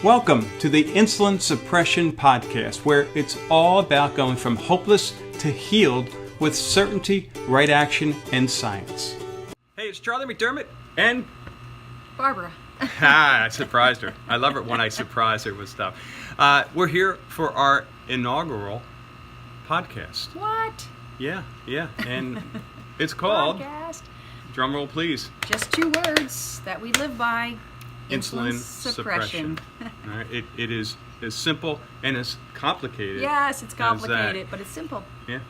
Welcome to the Insulin Suppression Podcast, where it's all about going from hopeless to healed with certainty, right action, and science. Hey, it's Charlie McDermott and Barbara. I surprised her. I love it when I surprise her with stuff. We're here for our inaugural podcast. What? Yeah, and it's called, Podcast. drum roll please, Just 2 words that we live by. Insulin Suppression. All right, it is as simple and as complicated. Yes, it's complicated, but it's simple. Yeah.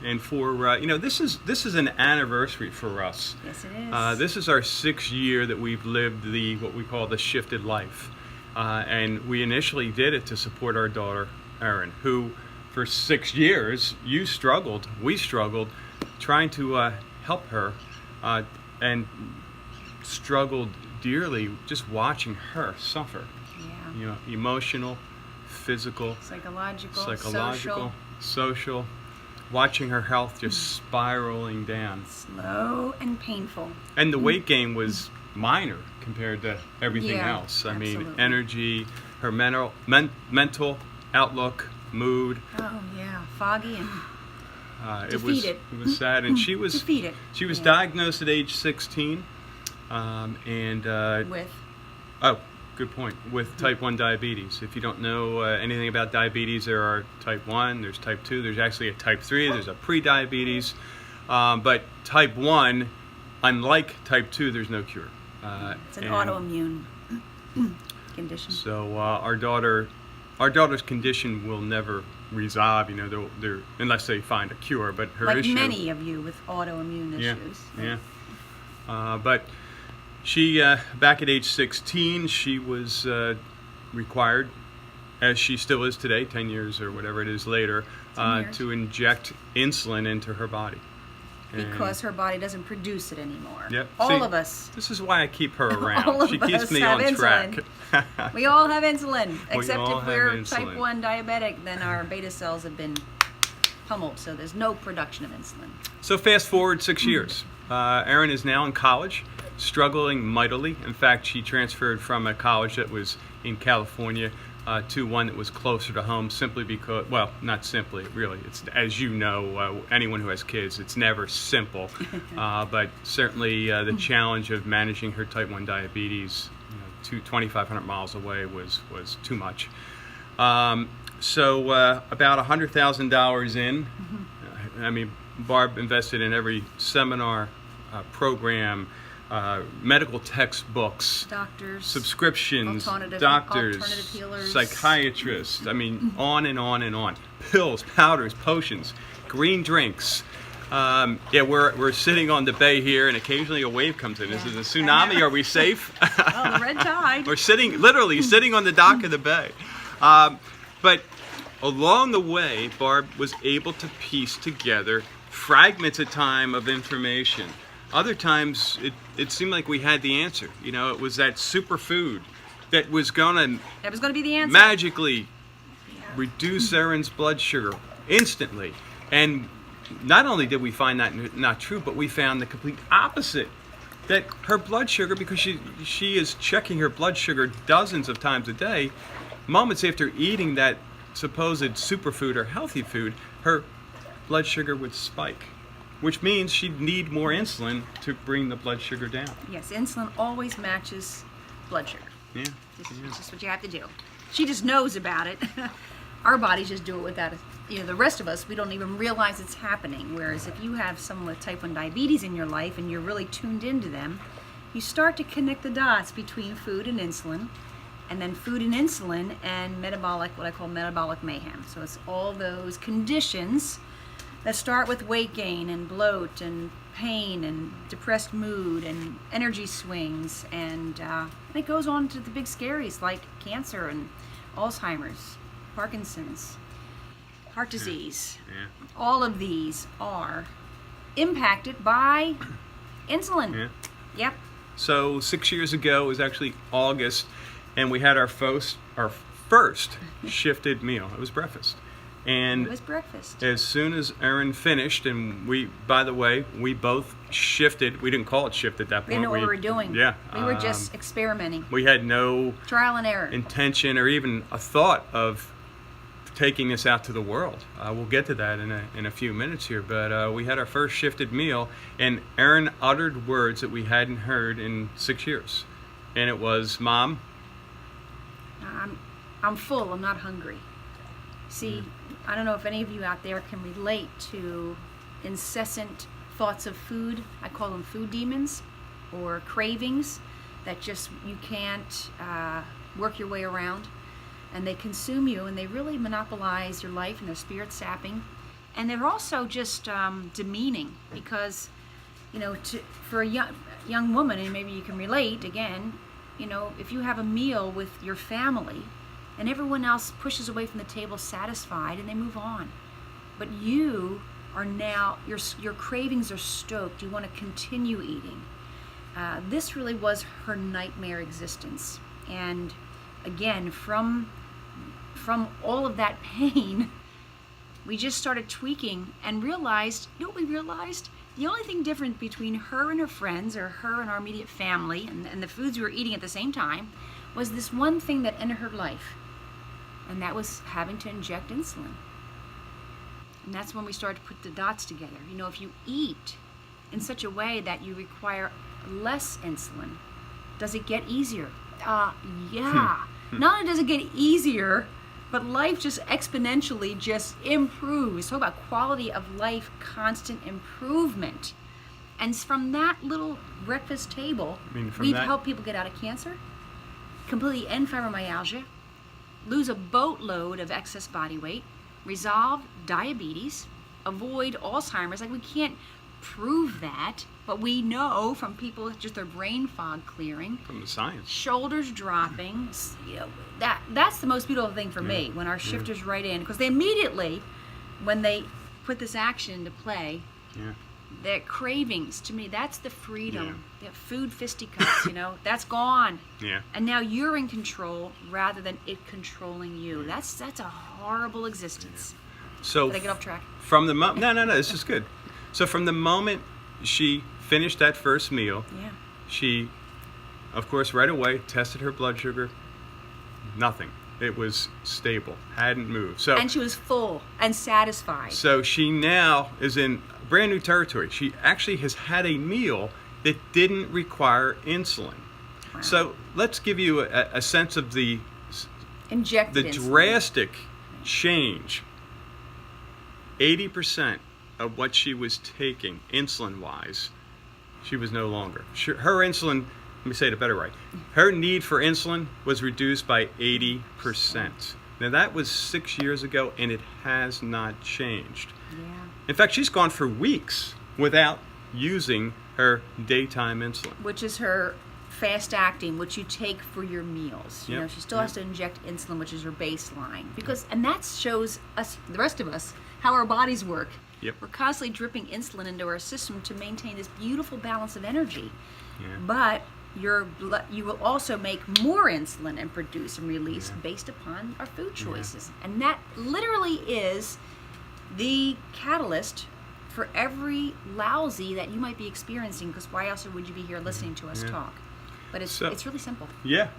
And for this is an anniversary for us. Yes, it is. This is our 6th year that we've lived what we call the shifted life, and we initially did it to support our daughter Erin, who for 6 years we struggled trying to help her, and struggled dearly just watching her suffer. Yeah. Emotional, physical, psychological, social, watching her health just spiraling down. Slow and painful. And the weight gain was minor compared to everything else. I absolutely. mean, energy, her mental outlook, mood. Oh yeah, foggy and It was sad, and she was defeated. She was diagnosed at age 16, With? Oh, good point. With type 1 diabetes. If you don't know anything about diabetes, there are type 1, there's type 2, there's actually a type 3, there's a pre-diabetes. But type 1, unlike type 2, there's no cure. It's an autoimmune condition. So our daughter's condition will never resolve, unless they find a cure. But her like issue, many of you with autoimmune issues. Yeah. But she, back at age 16, she was required, as she still is today, 10 years or whatever it is later, to inject insulin into her body. Because her body doesn't produce it anymore. Yep. All of us. This is why I keep her around. All of she keeps us me have on track. We all have insulin, except all if have we're insulin. type 1 diabetic, then our beta cells have been pummeled, so there's no production of insulin. So fast forward 6 years. Erin is now in college, struggling mightily. In fact, she transferred from a college that was in California to one that was closer to home, simply because, well, not simply, really. It's, as you know, anyone who has kids, it's never simple. But certainly the challenge of managing her type 1 diabetes 2,500 miles away was too much. So about $100,000 in, I mean, Barb invested in every seminar, program, medical textbooks, Doctors, subscriptions, alternative healers, psychiatrists, I mean, on and on and on. Pills, powders, potions, green drinks. We're sitting on the bay here, and occasionally a wave comes in. Is it a tsunami? Are we safe? Oh, the red tide. We're literally sitting on the dock of the bay. But along the way, Barb was able to piece together fragments at time of information. Other times, it seemed like we had the answer. It was that superfood that was going to be the answer. Magically reduce Erin's blood sugar instantly. And not only did we find that not true, but we found the complete opposite. That her blood sugar, because she is checking her blood sugar dozens of times a day, moments after eating that supposed superfood or healthy food, her blood sugar would spike, which means she'd need more insulin to bring the blood sugar down. Yes, insulin always matches blood sugar. Yeah. It's just what you have to do. She just knows about it. Our bodies just do it without it. The rest of us, we don't even realize it's happening. Whereas if you have someone with type 1 diabetes in your life and you're really tuned into them, you start to connect the dots between food and insulin, and then food and insulin and what I call metabolic mayhem. So it's all those conditions that start with weight gain and bloat and pain and depressed mood and energy swings, and it goes on to the big scaries like cancer and Alzheimer's, Parkinson's, heart disease. Yeah. All of these are impacted by insulin. Yeah. Yep. So 6 years ago, it was actually August, and we had our first shifted meal. It was breakfast. And it was breakfast. as soon as Erin finished, and by the way, we both shifted. We didn't call it shift at that point. We didn't know what we were doing. Yeah. We were just experimenting. We had no Trial and error. intention or even a thought of taking this out to the world. We'll get to that in a few minutes here, but we had our first shifted meal, and Erin uttered words that we hadn't heard in 6 years. And it was, "Mom, I'm full. I'm not hungry." See, I don't know if any of you out there can relate to incessant thoughts of food. I call them food demons or cravings that just you can't work your way around. And they consume you, and they really monopolize your life, and they're spirit sapping. And they're also just demeaning because, for a young woman, and maybe you can relate, again, if you have a meal with your family and everyone else pushes away from the table satisfied and they move on, but you are now, your cravings are stoked, you want to continue eating. This really was her nightmare existence. And again, from all of that pain, we just started tweaking and realized, what we realized? The only thing different between her and her friends, or her and our immediate family, and the foods we were eating at the same time, was this one thing that entered her life, and that was having to inject insulin. And that's when we started to put the dots together. If you eat in such a way that you require less insulin, does it get easier? Yeah. Not only does it get easier, but life just exponentially just improves. Talk about quality of life, constant improvement. And from that little breakfast table, we've helped people get out of cancer, completely end fibromyalgia, lose a boatload of excess body weight, resolve diabetes, avoid Alzheimer's. We can't prove that, but we know from people just their brain fog clearing, from the science, shoulders dropping. That's the most beautiful thing for me when our shifters write in, because they immediately, when they put this action into play, their cravings, to me, that's the freedom. The food fisticuffs, that's gone. Yeah. And now you're in control rather than it controlling you. That's a horrible existence. So did I get off track? From the no, this is good. So from the moment she finished that first meal, she, of course, right away tested her blood sugar. Nothing. It was stable. Hadn't moved. And she was full and satisfied. So she now is in brand new territory. She actually has had a meal that didn't require insulin. Wow. So let's give you a sense of the drastic change. 80% of what she was taking insulin-wise, she was no longer. Her insulin, let me say it a better way, her need for insulin was reduced by 80%. Now that was 6 years ago, and it has not changed. Yeah. In fact, she's gone for weeks without using her daytime insulin. Which is her fast-acting, which you take for your meals. She still has to inject insulin, which is her baseline. And that shows us, the rest of us, how our bodies work. Yep. We're constantly dripping insulin into our system to maintain this beautiful balance of energy. Yeah. But you will also make more insulin and produce and release based upon our food choices. Yeah. And that literally is the catalyst for every lousy that you might be experiencing, because why else would you be here listening to us talk? But it's really simple. Yeah.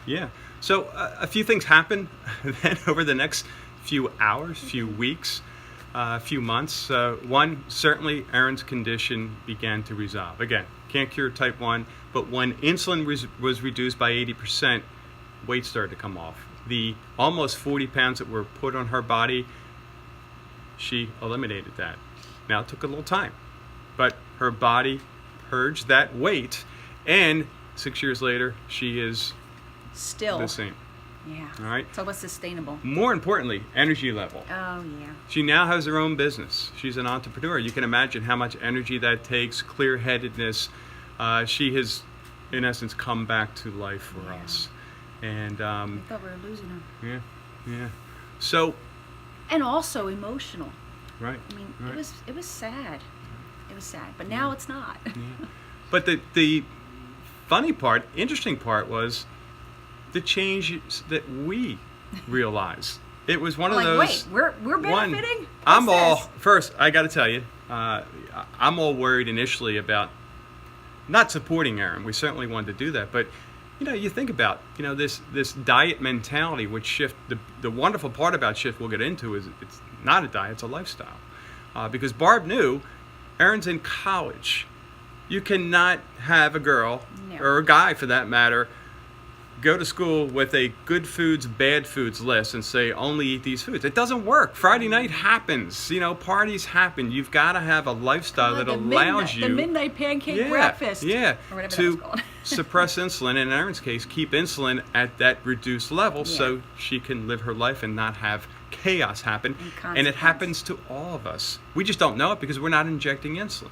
So a few things happen then over the next few hours, few weeks, few months. One, certainly Erin's condition began to resolve. Again, can't cure type 1, but when insulin was reduced by 80%, weight started to come off. The almost 40 pounds that were put on her body, she eliminated that. Now, it took a little time, but her body purged that weight, and 6 years later, she is still the same. Yeah. All right. So what's sustainable? More importantly, energy level. Oh, yeah. She now has her own business. She's an entrepreneur. You can imagine how much energy that takes, clear-headedness. She has, in essence, come back to life for us. And we thought we were losing her. Yeah. So. And also emotional. Right. I mean, it was sad. It was sad, but now it's not. But the funny part, interesting part was the change that we realized it was one I'm of like, those. wait, we're benefiting? First, I got to tell you, I'm all worried initially about not supporting Erin. We certainly wanted to do that, but you think about this diet mentality, which Shift. The wonderful part about Shift we'll get into is it's not a diet; it's a lifestyle. Because Barb knew Erin's in college. You cannot have a girl or a guy, for that matter, go to school with a good foods, bad foods list and say only eat these foods. It doesn't work. Friday night happens. Parties happen. You've got to have a lifestyle that allows you the midnight pancake breakfast. Yeah, or whatever to that's called. suppress insulin. In Erin's case, keep insulin at that reduced level so she can live her life and not have chaos happen. And it happens to all of us. We just don't know it because we're not injecting insulin.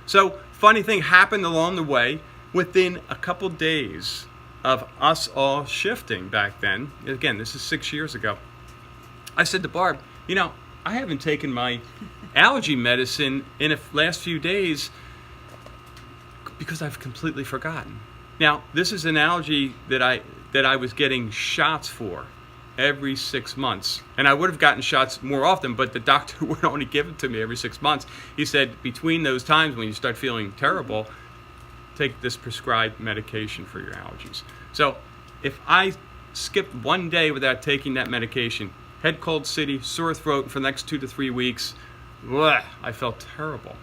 So, funny thing happened along the way. Within a couple days of us all shifting back then, again, this is 6 years ago, I said to Barb, I haven't taken my allergy medicine in the last few days because I've completely forgotten. Now, this is an allergy that I was getting shots for every 6 months. And I would have gotten shots more often, but the doctor would only give it to me every 6 months. He said, between those times when you start feeling terrible, take this prescribed medication for your allergies. So if I skipped one day without taking that medication, head cold city, sore throat for the next 2 to 3 weeks, I felt terrible.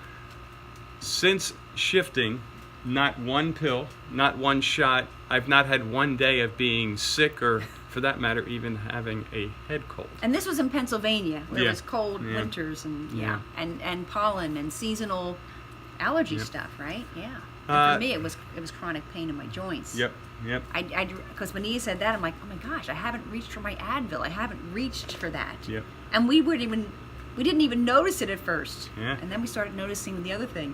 Since shifting, not one pill, not one shot, I've not had one day of being sick or, for that matter, even having a head cold. And this was in Pennsylvania, where it was cold winters and and pollen and seasonal allergy stuff, right? Yeah. And for me, it was chronic pain in my joints. Yep. Because when he said that, I'm like, oh my gosh, I haven't reached for my Advil. I haven't reached for that. Yep. And we didn't even notice it at first. Yeah. And then we started noticing the other thing.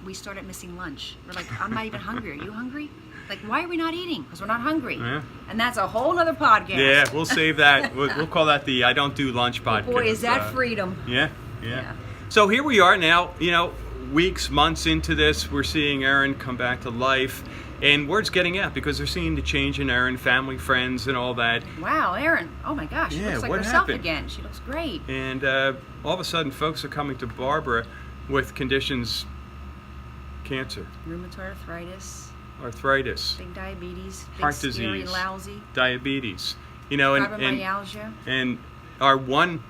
We started missing lunch. We're like, I'm not even hungry. Are you hungry? Like, why are we not eating? Because we're not hungry. Yeah. And that's a whole other podcast. Yeah, we'll save that. We'll call that the I Don't Do Lunch podcast. Boy, is that freedom. Yeah. So here we are now, weeks, months into this, we're seeing Erin come back to life. And word's getting out because they're seeing the change in Erin, family, friends, and all that. Wow, Erin. Oh my gosh, she looks like herself again. She looks great. And all of a sudden, folks are coming to Barbara with conditions, cancer, rheumatoid arthritis, big diabetes, big heart scary, disease, lousy, diabetes, fibromyalgia. And our one,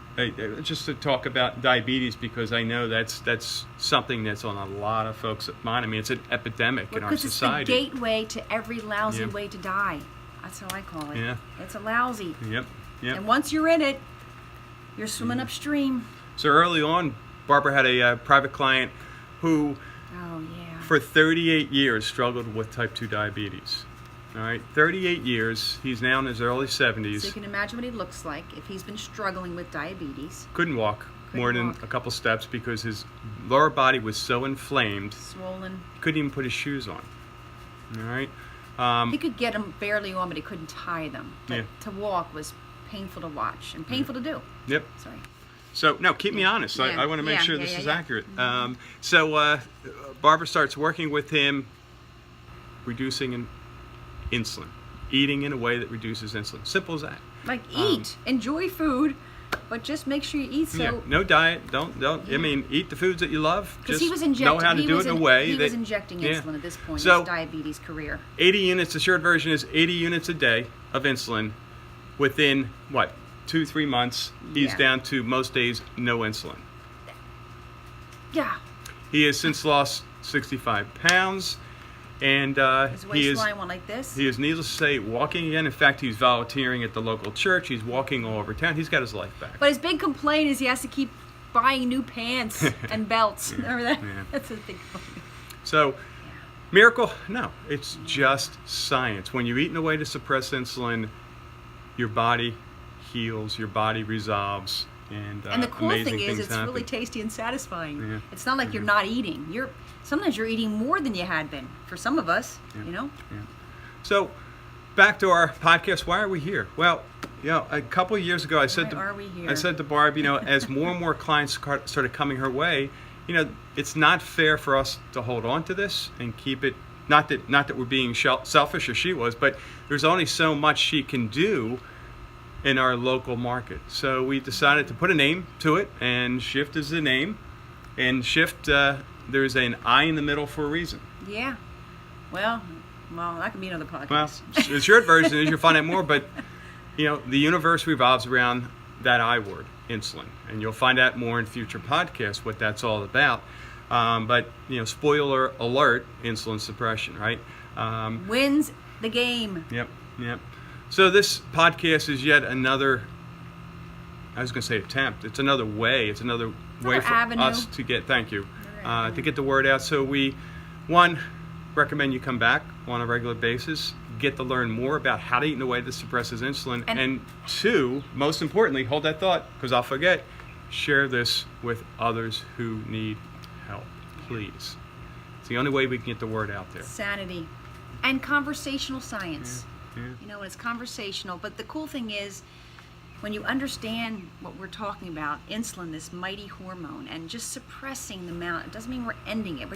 just to talk about diabetes, because I know that's something that's on a lot of folks' mind. I mean, it's an epidemic in our society. Because it's the gateway to every lousy way to die. That's how I call it. Yeah. It's a lousy. Yep. And once you're in it, you're swimming upstream. So early on, Barbara had a private client who, for 38 years, struggled with type 2 diabetes. All right, 38 years. He's now in his early 70s. So you can imagine what he looks like if he's been struggling with diabetes. Couldn't walk more than a couple steps because his lower body was so inflamed. Swollen. Couldn't even put his shoes on. All right. He could get them barely on, but he couldn't tie them. But to walk was painful to watch and painful to do. Yep. Sorry. So, no, keep me honest. I want to make sure this is accurate. So Barbara starts working with him, reducing insulin, eating in a way that reduces insulin. Simple as that. Like eat, enjoy food, but just make sure you eat. No diet. Don't. I mean, eat the foods that you love. Because he was injecting. Know how to do it in a way he that was injecting insulin at this point in his diabetes career. 80 units. The short version is 80 units a day of insulin. Within 2-3 months, he's down to most days no insulin. Yeah. He has since lost 65 pounds. And his waistline went like this. He is, needless to say, walking again. In fact, he's volunteering at the local church. He's walking all over town. He's got his life back. But his big complaint is he has to keep buying new pants and belts. Remember that? Yeah. That's his big complaint. So, miracle? No. It's just science. When you eat in a way to suppress insulin, your body heals, your body resolves. And the cool thing is it's happen. Really tasty and satisfying. Yeah. It's not like you're not eating. Sometimes you're eating more than you had been. For some of us, Yeah. So, back to our podcast. Why are we here? Well, a couple of years ago, I said to Barb, as more and more clients started coming her way, it's not fair for us to hold on to this and keep it. Not that we're being selfish, or she was, but there's only so much she can do in our local market. So we decided to put a name to it, and Shift is the name. And Shift, there's an I in the middle for a reason. Yeah. Well, that could be another podcast. Well, the short version is you'll find out more, but the universe revolves around that I word, insulin, and you'll find out more in future podcasts what that's all about. But spoiler alert: insulin suppression, right? Wins the game. Yep. So this podcast is yet another, I was going to say attempt. It's another way. It's another way for avenue. us to get, thank you, to get the word out. So we, one, recommend you come back on a regular basis, get to learn more about how to eat in a way that suppresses insulin. And two, most importantly, hold that thought because I'll forget, share this with others who need help, please. It's the only way we can get the word out there. Sanity. And conversational science. Yeah. It's conversational. But the cool thing is, when you understand what we're talking about, insulin, this mighty hormone, and just suppressing the amount, it doesn't mean we're ending it.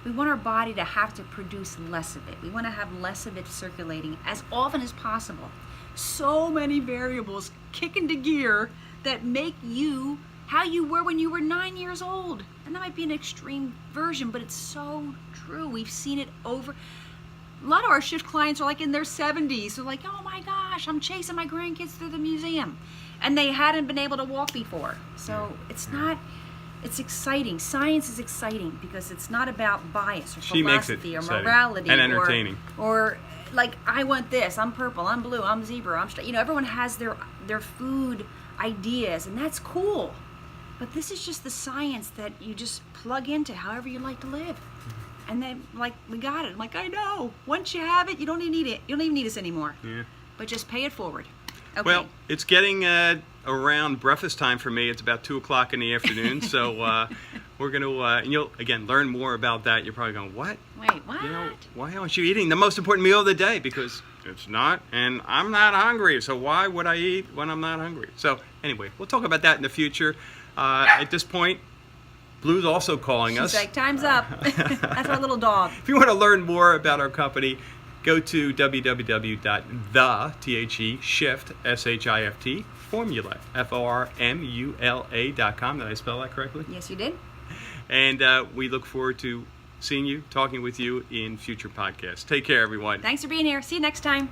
We want our body to have to produce less of it. We want to have less of it circulating as often as possible. So many variables kick into gear that make you how you were when you were 9 years old. And that might be an extreme version, but it's so true. We've seen it over. A lot of our shift clients are like in their 70s. They're like, oh my gosh, I'm chasing my grandkids through the museum. And they hadn't been able to walk before. So it's exciting. Science is exciting because it's not about bias or philosophy or morality. And entertaining. Or like, I want this, I'm purple, I'm blue, I'm zebra, I'm straight. Everyone has their food ideas, and that's cool. But this is just the science that you just plug into however you like to live. And then, we got it. I'm like, I know. Once you have it, you don't even need it. You don't even need us anymore. Yeah. But just pay it forward. Okay. Well, it's getting around breakfast time for me. It's about 2:00 in the afternoon. So we're going to, and you'll, again, learn more about that. You're probably going, what? Wait, what? Why aren't you eating the most important meal of the day? Because it's not, and I'm not hungry. So why would I eat when I'm not hungry? So anyway, we'll talk about that in the future. At this point, Blue's also calling us. She's like, time's up. That's our little dog. If you want to learn more about our company, go to www.the formula, formula.com. Did I spell that correctly? Yes, you did. And we look forward to seeing you, talking with you in future podcasts. Take care, everyone. Thanks for being here. See you next time.